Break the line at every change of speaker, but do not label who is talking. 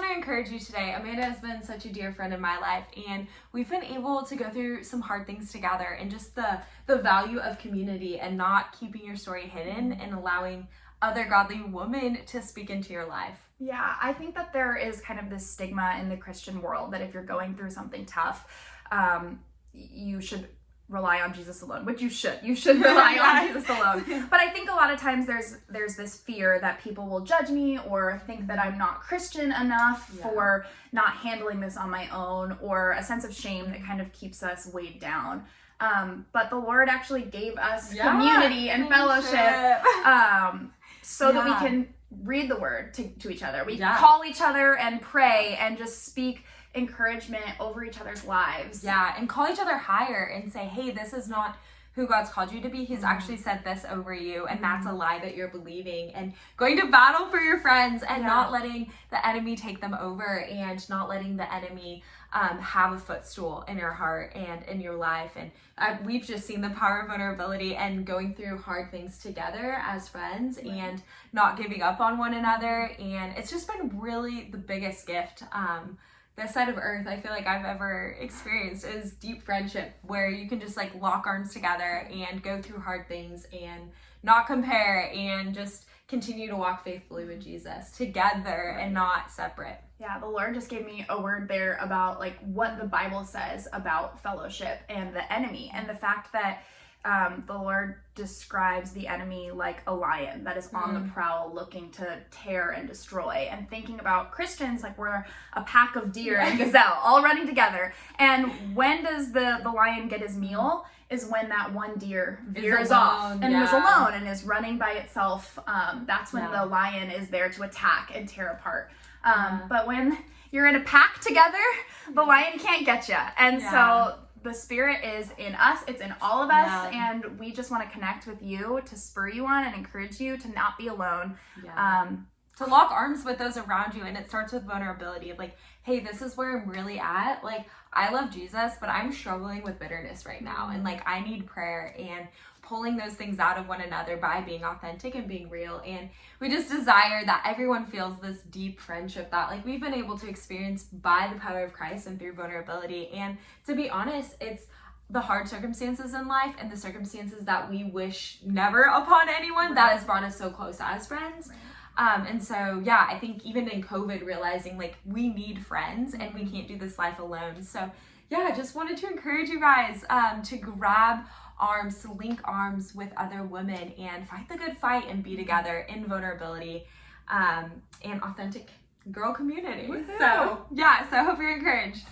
want to encourage you today. Amanda has been such a dear friend in my life, and we've been able to go through some hard things together, and just the value of community and not keeping your story hidden and allowing other godly women to speak into your life.
Yeah, I think that there is kind of this stigma in the Christian world that if you're going through something tough, you should rely on Jesus alone, which you should rely on Jesus alone. But I think a lot of times there's this fear that people will judge me or think that I'm not Christian enough for not handling this on my own, or a sense of shame that kind of keeps us weighed down. But the Lord actually gave us community and fellowship so that we can read the word to each other. We call each other and pray and just speak encouragement over each other's lives.
Yeah, and call each other higher and say, hey, this is not who God's called you to be. He's actually said this over you, and that's a lie that you're believing. And going to battle for your friends and not letting the enemy take them over, and not letting the enemy have a footstool in your heart and in your life. And we've just seen the power of vulnerability and going through hard things together as friends and not giving up on one another. And it's just been really the biggest gift this side of earth I feel like I've ever experienced, is deep friendship, where you can just like lock arms together and go through hard things and not compare, and just continue to walk faithfully with Jesus together and not separate.
Yeah, the Lord just gave me a word there about like what the Bible says about fellowship and the enemy, and the fact that the Lord describes the enemy like a lion that is on the prowl looking to tear and destroy, and thinking about Christians like we're a pack of deer and gazelle all running together. And when does the lion get his meal? Is when that one deer veers off and is alone and is running by itself. That's when the lion is there to attack and tear apart. But when you're in a pack together, the lion can't get you. And so the Spirit is in us, it's in all of us, and we just want to connect with you to spur you on and encourage you to not be alone.
To lock arms with those around you. And it starts with vulnerability of like, hey, this is where I'm really at. Like, I love Jesus, but I'm struggling with bitterness right now. And like, I need prayer, and pulling those things out of one another by being authentic and being real. And we just desire that everyone feels this deep friendship that like we've been able to experience by the power of Christ and through vulnerability. And to be honest, it's the hard circumstances in life and the circumstances that we wish never upon anyone that has brought us so close as friends. And so, I think even in COVID, realizing like we need friends and we can't do this life alone. So I just wanted to encourage you guys to grab arms, to link arms with other women and fight the good fight and be together in vulnerability and authentic girl community. So I hope you're encouraged.